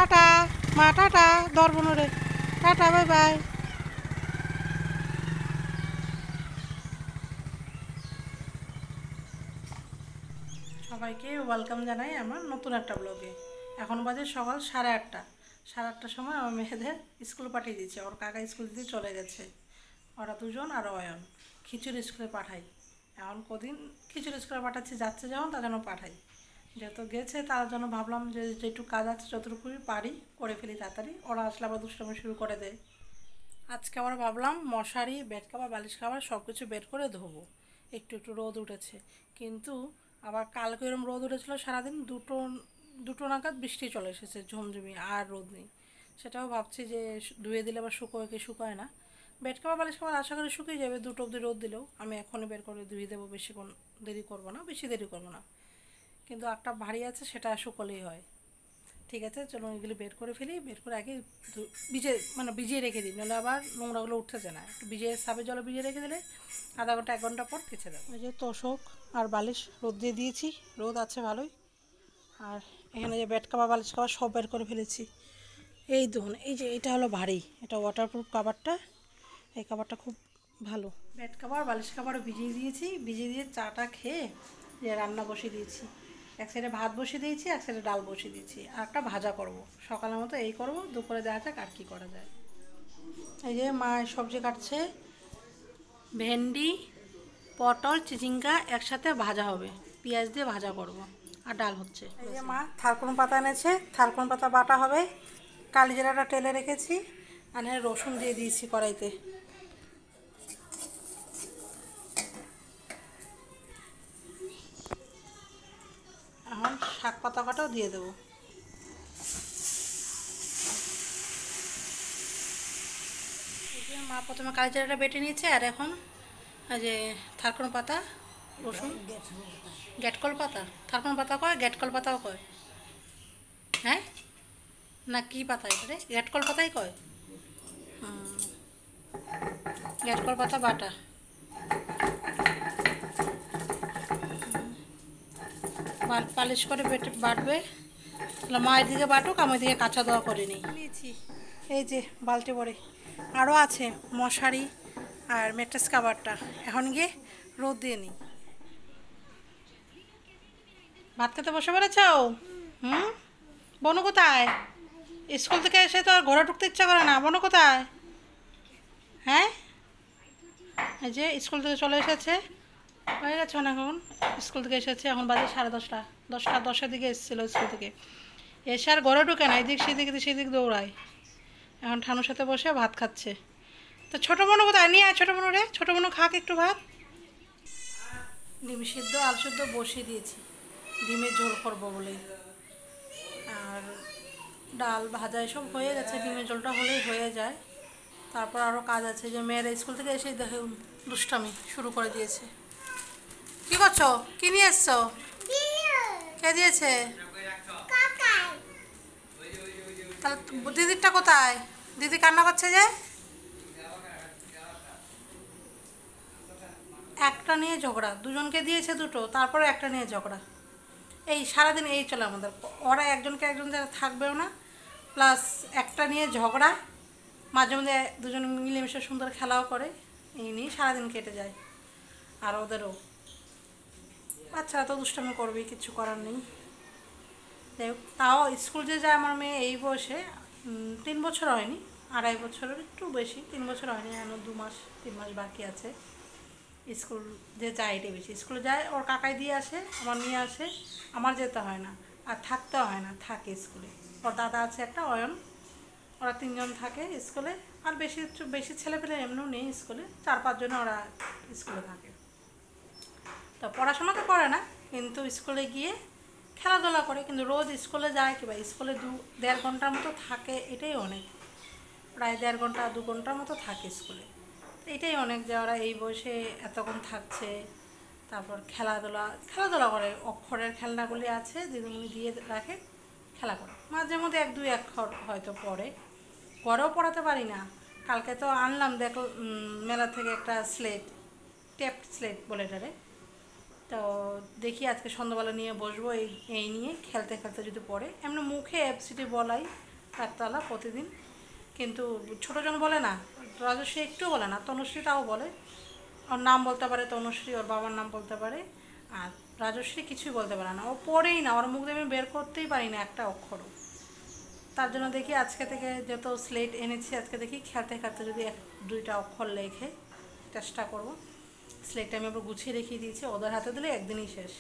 Tata মা, tata ধরবো রে, টাটা, বাই বাই। সবাইকে ওয়েলকাম জানাই আমার নতুন একটা ব্লগে। এখন বাজে সকাল 8:30। 8:30টার সময় আমার মেয়েদের স্কুল পাঠিয়ে দিয়েছে, ওর কাকা স্কুল দিতে চলে গেছে। ওরা দুজন আর অয়ন খিচুড়ি স্কুলে পাঠাই। এখন কদিন খিচুড়ি স্কুলে পাঠাচ্ছি, যাচ্ছে যখন তার জন্য পাঠাই। যেহেতু গেছে তার জন্য ভাবলাম যে যেটুকু কাজ আছে যতটুকুই পারি করে ফেলি তাড়াতাড়ি, ওরা আসলে আবার দুষ্টামি শুরু করে দেয়। আজকে আবার ভাবলাম মশারি, বেড কাভার, বালিশ কাভার সব কিছু বের করে ধোবো। একটু একটু রোদ উঠেছে, কিন্তু আবার কালকে এরকম রোদ উঠেছিল সারাদিন, দুটো দুটো নাগাদ বৃষ্টি চলে এসেছে, ঝমঝমি, আর রোদ নেই। সেটাও ভাবছি যে ধুয়ে দিলে আবার শুকোয় কি শুকায় না। বেড কাভার, বালিশ কাভার আশা করি শুকিয়ে যাবে, দুটো অবধি রোদ দিলেও। আমি এখনই বের করে ধুয়ে দেবো, বেশিক্ষণ দেরি করবো না, বেশি দেরি করবো না। কিন্তু একটা ভারী আছে, সেটা শুকোলেই হয়। ঠিক আছে, চলো এগুলি বের করে ফেলি। বের করে আগে ভিজিয়ে রেখে দিই, নাহলে আবার নোংরাগুলো উঠতেছে না। একটু ভিজিয়ে সাবে জলে ভিজিয়ে রেখে দিলে আধা ঘন্টা 1 ঘন্টা পর কেচে দেবো। এই যে তোষক আর বালিশ রোদ দিয়ে দিয়েছি, রোদ আছে ভালোই। আর এখানে যে বেড কাভার, বালিশ কাভার সব বের করে ফেলেছি। এই ধরুন, এই যে এটা হলো ভারী, এটা ওয়াটারপ্রুফ কাভারটা। এই কাভারটা খুব ভালো। বেড কাভার, বালিশ কাভারও ভিজিয়ে দিয়েছি, ভিজিয়ে দিয়ে চাটা খেয়ে যে রান্না বসিয়ে দিয়েছি। এক সাইডে ভাত বসিয়ে দিয়েছি, এক সাইডে ডাল বসিয়ে দিয়েছি, আর একটা ভাজা করব। সকালের মতো এই করব, দুপুরে দেখা যাক আর কী করা যায়। এই যে মা সবজি কাটছে, ভেন্ডি, পটল, চিচিঙ্গা একসাথে ভাজা হবে, পেঁয়াজ দিয়ে ভাজা করব। আর ডাল হচ্ছে। এই যে মা থারকুন পাতা এনেছে, থারকুন পাতা বাটা হবে। কালিজিরাটা টেলে রেখেছি, আর রসুন দিয়ে দিয়েছি কড়াইতে। এখন শাক পাতা কাটাও দিয়ে দেবো। এই যে মা প্রথমে কালিজিরাটা বেটে নিয়েছে, আর এখন এই যে থারকুন পাতা, রসুন, গ্যাটকল পাতা, থারকুন পাতা কয়, গ্যাটকল পাতাও কয়। হ্যাঁ, না কি পাতা এটা রে? গ্যাটকল পাতাই কয়। গ্যাটকল পাতা বাটা। পালিশ করে বেটে বাটবে। তাহলে মা এদিকে বাটুক, আমি এদিকে কাঁচা দোয়া করে নিয়েছি। এই যে বালতি ভরে আরও আছে মশারি আর ম্যাট্রেস কাভারটা। এখন গিয়ে রোদ দিয়ে নিই। ভাত খেতে বসে পড়েছ? হুম, বনু কোথায়? স্কুল থেকে এসে তো আর ঘরে ঢুকতে ইচ্ছা করে না। বনু কোথায়? হ্যাঁ, এই যে স্কুল থেকে চলে এসেছে, হয়ে গেছে অনেকক্ষণ। স্কুল থেকে এসেছে, এখন বাজে 10:30। 10:10 দিকে এসেছিলো স্কুল থেকে। এসে আর ঘরে ঢুকে না, এদিক সেদিক সেদিক দৌড়ায়। এখন ঠানুর সাথে বসে ভাত খাচ্ছে। তো ছোটো বোনও কোথায়? নিয়ে আয় ছোটো বোনু রে, ছোটো বোনু খাক একটু ভাত। ডিম সিদ্ধ, আলু সিদ্ধ বসিয়ে দিয়েছি, ডিমের ঝোল করবো বলে। আর ডাল ভাজা এসব হয়ে গেছে, ডিমের ঝোলটা হলেই হয়ে যায়। তারপর আরও কাজ আছে, যে মেয়েরা স্কুল থেকে এসেই দেখে দুষ্টামি শুরু করে দিয়েছে। কি করছো? কি নিয়ে এসছো? কে দিয়েছে? তাহলে দিদিরটা কোথায়? দিদি কান্না করছে যে। একটা নিয়ে ঝগড়া, দুজনকে দিয়েছে দুটো, তারপরে একটা নিয়ে ঝগড়া। এই সারাদিন এই চলে আমাদের। ওরা একজনকে একজন যারা থাকবেও না, প্লাস একটা নিয়ে ঝগড়া, মাঝে মধ্যে দুজন মিলেমিশে সুন্দর খেলাও করে। এই নিয়ে সারাদিন কেটে যায়। আর ওদেরও বাচ্চারা তো দুষ্টামি করবেই, কিছু করার নেই। যাই হোক, তাও স্কুল যে যায় আমার মেয়ে এই বয়সে, 3 বছর হয়নি, 2.5 বছরের একটু বেশি, 3 বছর হয়নি, এখন 2 মাস 3 মাস বাকি আছে। স্কুল যে যায় এটাই বেশি। স্কুলে যায়, ওর কাকাই দিয়ে আসে, আমার নিয়ে আসে, আমার যেতে হয় না, আর থাকতেও হয় না, থাকে স্কুলে। ওর দাদা আছে একটা, অয়ন, ওরা 3জন থাকে স্কুলে। আর বেশি বেশি ছেলেপেলে এমনিও নেই স্কুলে, 4-5 জন ওরা স্কুলে থাকে। তো পড়াশোনা তো করে না, কিন্তু স্কুলে গিয়ে খেলাধুলা করে। কিন্তু রোজ স্কুলে যায় কি, বা স্কুলে 1.5 ঘন্টার মতো থাকে, এটাই অনেক। প্রায় 1.5 ঘন্টা 2 ঘন্টার মতো থাকে স্কুলে। এটাই অনেক যে ওরা এই বয়সে এতক্ষণ থাকছে। তারপর খেলাধুলা খেলাধুলা করে, অক্ষরের খেলনাগুলি আছে দিদিমণি দিয়ে রাখে, খেলা করে। মাঝে মধ্যে 1-2 অক্ষর হয়তো পড়ে, পরেও পড়াতে পারি না। কালকে তো আনলাম, দেখো, মেলা থেকে একটা স্লেট, টেপ স্লেট বলে এটারে। তো দেখি আজকে সন্ধ্যাবেলা নিয়ে বসবো, এই এই নিয়ে খেলতে খেলতে যদি পড়ে। এমনি মুখে এফসিটি বলাই, রাততলা প্রতিদিন। কিন্তু ছোটোজন বলে না, রাজশ্রী একটু বলে না, তনুশ্রী তাও বলে। ওর নাম বলতে পারে তনুশ্রী, ওর বাবার নাম বলতে পারে, আর রাজশ্রী কিছুই বলতে পারে না। ও পড়েই না, ওর মুখ দিয়ে আমি বের করতেই পারি না একটা অক্ষরও। তার জন্য দেখি আজকে থেকে যত স্লেট এনেছি, আজকে দেখি খেলতে খেলতে যদি এক দুইটা অক্ষর লেখে চেষ্টা করব। স্লেটটা আমি আবার গুছিয়ে রেখে দিয়েছি, ওদের হাতে দিলে একদিনই শেষ।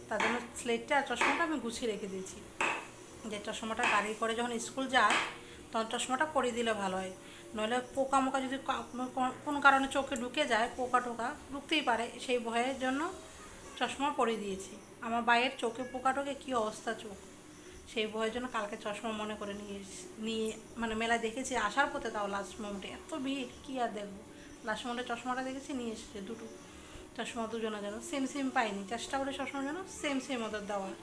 তার জন্য স্লেটটা আর চশমাটা আমি গুছিয়ে রেখে দিয়েছি, যে চশমাটা গাড়ি করে যখন স্কুল যায় তখন চশমাটা পরিয়ে দিলে ভালো হয়। নইলে পোকা মোকা যদি কোনো কারণে চোখে ঢুকে যায়, পোকা টোকা ঢুকতেই পারে, সেই ভয়ের জন্য চশমা পরিয়ে দিয়েছি। আমার বাইরের চোখে পোকা টোকে কী অবস্থা চোখ, সেই ভয়ের জন্য কালকে চশমা মনে করে নিয়ে মানে মেলায় দেখেছি আসার পথে, তাও লাস্ট মোমেন্টে এত ভিড় কী আর দেখবো, লাস্ট মোমেন্টে চশমাটা দেখেছি নিয়ে এসেছে দুটো চশমা, দুজনে যেন সেম সেম পাইনি, চেষ্টা করে চশমা যেন সেম সেম ওদের দেওয়ার,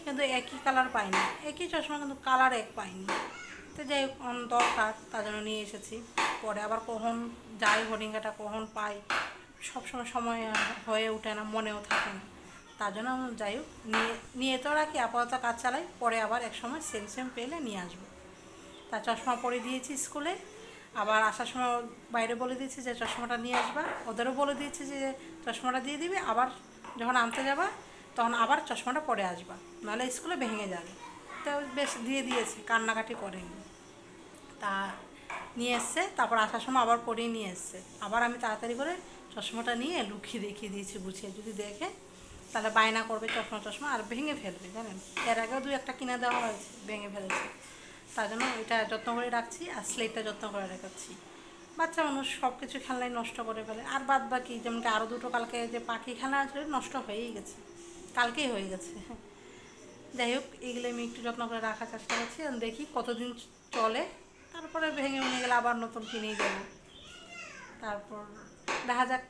কিন্তু একই কালার পাইনি, একই চশমা কিন্তু কালার এক পাইনি। তো যাই হোক দরকার, তার জন্য নিয়ে এসেছি। পরে আবার কখন যাই হরিঙ্গাটা কখন পাই সবসময় সময় হয়ে ওঠে না, মনেও থাকে না। তার জন্য যাই হোক নিয়ে তো রাখি, আপাতত কাজ চালাই, পরে আবার এক সময় সেম সেম পেলে নিয়ে আসবো। তা চশমা পরে দিয়েছি স্কুলে, আবার আসার সময় বাইরে বলে দিয়েছি যে চশমাটা নিয়ে আসবা, ওদেরও বলে দিয়েছি যে চশমাটা দিয়ে দিবে, আবার যখন আনতে যাবা তখন আবার চশমাটা পরে আসবা, নাহলে স্কুলে ভেঙে যাবে। তো বেশ দিয়ে দিয়েছে, কান্নাকাটি করেনি। তা নিয়ে এসছে, তারপর আসার সময় আবার পরিয়ে নিয়ে এসছে। আবার আমি তাড়াতাড়ি করে চশমাটা নিয়ে লুকিয়ে রেখে দিয়েছি গুছিয়ে, যদি দেখে তাহলে বায়না করবে চশমা চশমা আর ভেঙে ফেলবে, জানেন। এর আগেও দুই একটা কিনে দেওয়া হয়েছে, ভেঙে ফেলেছে। তার জন্য এটা যত্ন করে রাখছি, আর স্লেটটা যত্ন করে রাখাচ্ছি। বাচ্চা মানুষ সব কিছু খেলনাই নষ্ট করে ফেলে, আর বাদ বাকি যেমন কি আরও দুটো কালকে যে পাখি খেলনা আছে নষ্ট হয়েই গেছে, কালকেই হয়ে গেছে। যাই হোক এগুলো আমি একটু যত্ন করে রাখার চেষ্টা করছি, দেখি কতদিন চলে, তারপরে ভেঙে ভেঙে গেলে আবার নতুন কিনেই দেবো। তারপর দেখা যাক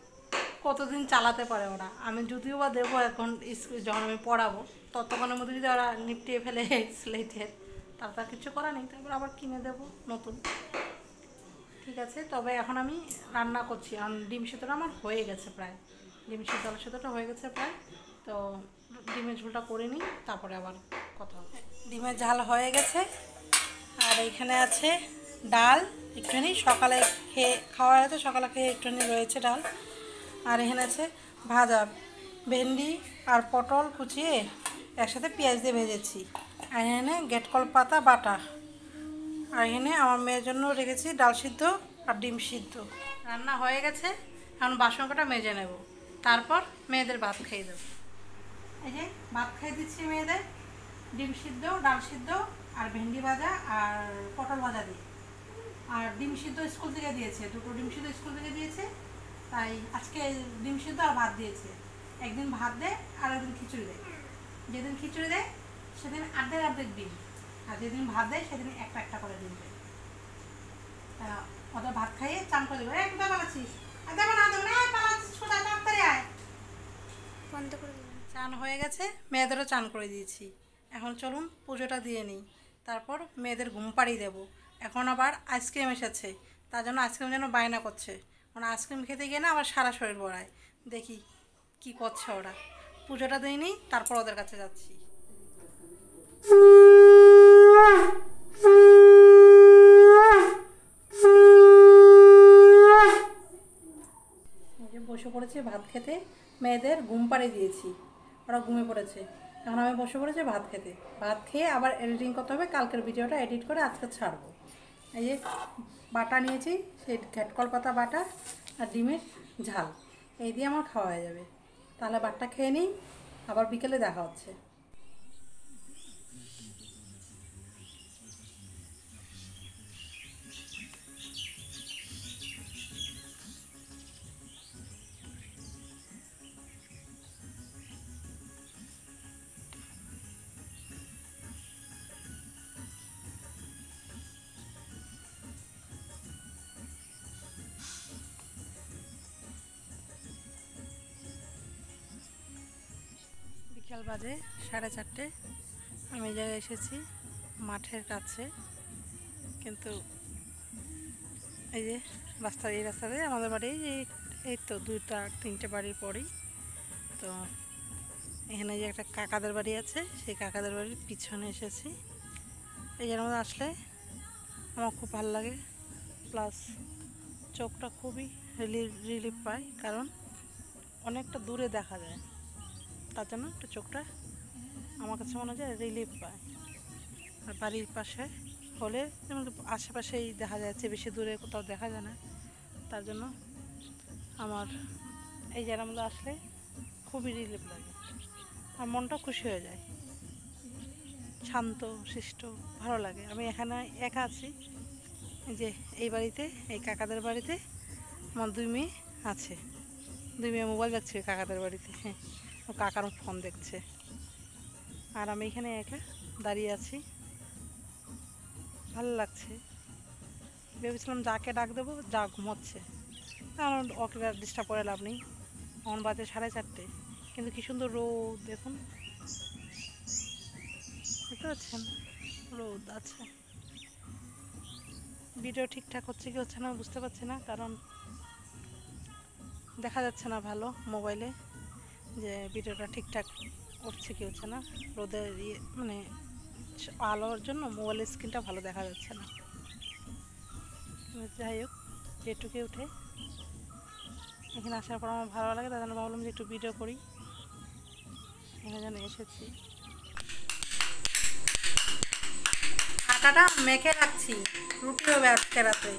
কতদিন চালাতে পারে ওরা। আমি যদিও বা দেবো এখন স্কুল যখন আমি পড়াবো, ততক্ষণের মধ্যে যদি ওরা নিপটিয়ে ফেলে স্লেটের, তার কিছু করা নেই, তারপর আবার কিনে দেবো নতুন। ঠিক আছে, তবে এখন আমি রান্না করছি, কারণ ডিম সিদ্ধটা আমার হয়ে গেছে প্রায়, ডিম সিদ্ধ আলু সিদ্ধটা হয়ে গেছে প্রায়। তো ডিমের ঝোলটা করে নিই, তারপরে আবার কথা হবে। ডিমের ঝাল হয়ে গেছে, আর এইখানে আছে ডাল একটুখানি, সকালে খাওয়া হয়েছে, সকালে খেয়ে একটুখানি রয়েছে ডাল। আর এখানে আছে ভাজা ভেন্ডি আর পটল কুচিয়ে একসাথে পেঁয়াজ দিয়ে ভেজেছি। আর এখানে গেটকল পাতা বাটা। আর এখানে আমার মেয়ের জন্য রেখেছি ডাল সিদ্ধ আর ডিম সিদ্ধ। রান্না হয়ে গেছে, এখন বাসন কটা মেজে নেব, তারপর মেয়েদের ভাত খাইয়ে দেবো। এই যে ভাত খাইয়ে দিচ্ছি মেয়েদের, ডিম সিদ্ধ, ডাল সিদ্ধ আর ভেন্ডি ভাজা আর পটল ভাজা দিয়ে। আর ডিম সিদ্ধ স্কুল থেকে দিয়েছে, দুটো ডিম সিদ্ধ স্কুল থেকে দিয়েছে, তাই আজকে ডিম সিদ্ধ আর ভাত দিয়েছে। একদিন ভাত দেয় আর একদিন খিচুড়ি দেয়। যেদিন খিচুড়ি দেয় সেদিন অর্ধেক অর্ধেক ডিম, আর যেদিন ভাত দেয় সেদিন একটা একটা করে ডিম দেয়। ওদের ভাত খাইয়ে চান করে দেবো। কোথায় পালাচ্ছিস? দেবো না দেবো না, পালাচ্ছিস কোথায়, তাড়াতাড়ি আয়। বন্ধ করে দেবো। চান হয়ে গেছে, মেয়েদেরও চান করে দিয়েছি। এখন চলুন পুজোটা দিয়ে নিই, তারপর মেয়েদের ঘুম পাড়িয়ে দেবো। এখন আবার আইসক্রিম এসেছে, তার জন্য আইসক্রিম যেন বায়না করছে, মানে আইসক্রিম খেতে গিয়ে না আবার সারা শরীর ভরায়। দেখি কি করছে ওরা। পুজোটা দিয়ে নিই, তারপর ওদের কাছে যাচ্ছি। বসে পড়েছি ভাত খেতে, মেয়েদের ঘুম পাড়িয়ে দিয়েছি, ওরা ঘুমিয়ে পড়েছে। এখন আমি বসে পড়েছি ভাত খেতে, ভাত খেয়ে আবার এডিটিং করতে হবে, কালকের ভিডিওটা এডিট করে আজকে ছাড়বো। এই যে বাটা নিয়েছি, সেই ঘ্যাটকল পাতা বাটা আর ডিমের ঝাল, এই দিয়ে আমার খাওয়া হয়ে যাবে। তাহলে ভাতটা খেয়ে নিই, আবার বিকেলে দেখা হচ্ছে। বিকাল বাজে 4:30, আমি এই জায়গায় এসেছি মাঠের কাছে, কিন্তু এই যে এই রাস্তাতে আমাদের বাড়ি এই তো 2-3টে বাড়ির পরেই। তো এখানে যে একটা কাকাদের বাড়ি আছে, সেই কাকাদের বাড়ির পিছনে এসেছি। এই জায়গার মধ্যে আসলে আমার খুব ভালো লাগে, প্লাস চোখটা খুবই রিলিফ পায়, কারণ অনেকটা দূরে দেখা যায়, তার জন্য একটু চোখটা আমার কাছে মনে হয় রিলিফ পায়। আর বাড়ির পাশে হলে যেমন আশেপাশেই দেখা যাচ্ছে, বেশি দূরে কোথাও দেখা যায় না, তার জন্য আমার এই জায়গার মধ্যে আসলে খুবই রিলিফ লাগে আর মনটা খুশি হয়ে যায়, শান্ত শিষ্ট ভালো লাগে। আমি এখানে একা আছি, যে এই বাড়িতে, এই কাকাদের বাড়িতে আমার 2 মেয়ে আছে, 2 মেয়ে মোবাইল দেখছে কাকাদের বাড়িতে, হ্যাঁ, কাকার ফোন দেখছে, আর আমি এখানে একা দাঁড়িয়ে আছি, ভালো লাগছে। ভেবেছিলাম যাকে ডাক দেবো, যা ঘুমোচ্ছে, কারণ ওকে ডিস্টার্ব করে লাভ নেই, এখন বাজে 4:30, কিন্তু কি সুন্দর রোদ দেখুন, বুঝতে পারছেন, রোদ আছে। ভিডিও ঠিকঠাক হচ্ছে কি হচ্ছে না বুঝতে পারছি না, কারণ দেখা যাচ্ছে না ভালো মোবাইলে যে ভিডিওটা ঠিকঠাক উঠছে কি হচ্ছে না, রোদের মানে আলোর জন্য মোবাইলের স্ক্রিনটা ভালো দেখা যাচ্ছে না। যাই হোক, যেটুকু উঠে এখানে আসার পর আমার ভালো লাগে, তার জন্য ভাবলাম যে একটু ভিডিও করি। এখানে যেন এসেছি, আটাটা মেখে রাখছি, রুটি হবে আজকে রাতে।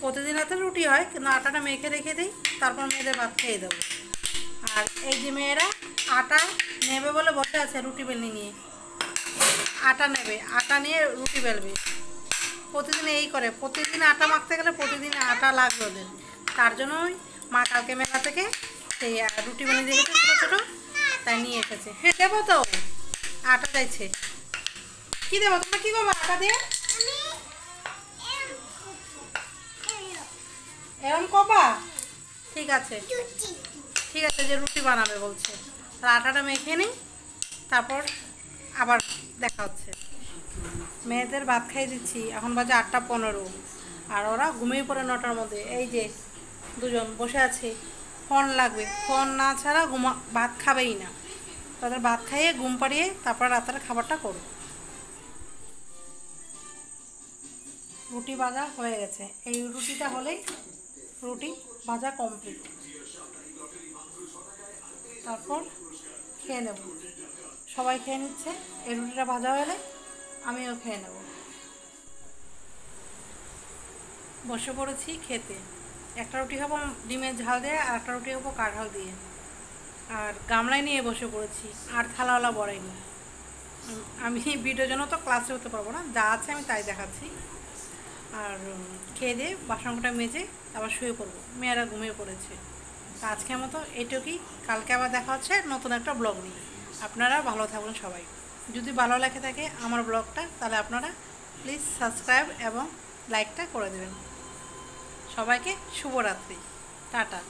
প্রতিদিন রাতে রুটি হয়, কিন্তু আটাটা মেখে রেখে দিই, তারপর মেয়েদের ভাত খেয়ে দেবো। আর এই যে মেয়েরা আটা নেবে বলে বসে আছে, রুটি বেলনি নিয়ে আটা নেবে, আটা নিয়ে রুটি বেলবে। প্রতিদিন এই করে, প্রতিদিন আটা মাখতে গেলে প্রতিদিন আটা লাগবে ওদের, তার জন্যই মা কালকে মেলা থেকে সেই রুটি বানিয়ে দিয়েছে ছোটো ছোটো, তাই নিয়ে এসেছে। হ্যাঁ দেবো তো, আটা চাইছে, কী দেবো, তোমরা কী করবো আটা দিয়ে? এরকম কবা, ঠিক আছে ঠিক আছে, যে রুটি বানাবে বলছে, আর আটাটা মেখে নিই, তারপর আবার দেখা হচ্ছে। মেয়েদের ভাত খাইয়ে দিচ্ছি, এখন বাজে 8:15, আর ওরা ঘুমিয়ে পড়ে 9টার মধ্যে। এই যে দুজন বসে আছে, ফোন লাগবে, ফোন না ছাড়া ভাত খাবেই না। তাদের ভাত খাইয়ে ঘুম পাড়িয়ে তারপর রাতের খাবারটা করব। রুটি ভাজা হয়ে গেছে, এই রুটিটা হলেই রুটি ভাজা কমপ্লিট, তারপর খেয়ে নেব। সবাই খেয়ে নিচ্ছে, এই রুটিটা ভাজা হলে আমিও খেয়ে নেব। বসে পড়েছি খেতে, একটা রুটি খাবো ডিমের ঝাল দিয়ে, আর একটা রুটি খাবো কাঁঠাল দিয়ে, আর গামলায় নিয়ে বসে পড়েছি, আর থালাওয়ালা বড়াইনি। আমি ভিডিওর জন্য তো ক্লাসে হতে পারবো না, যা আছে আমি তাই দেখাচ্ছি। আর খেয়ে দিয়ে বাসনটা মেজে আবার শুয়ে পড়বো, মেয়েরা ঘুমিয়ে পড়েছে। তো আজকের মতো এইটুকুই, কালকে আবার দেখা হচ্ছে নতুন একটা ব্লগ নিয়ে। আপনারা ভালো থাকুন সবাই। যদি ভালো লেগে থাকে আমার ব্লগটা, তাহলে আপনারা প্লিজ সাবস্ক্রাইব এবং লাইকটা করে দেবেন। সবাইকে শুভরাত্রি, টাটা।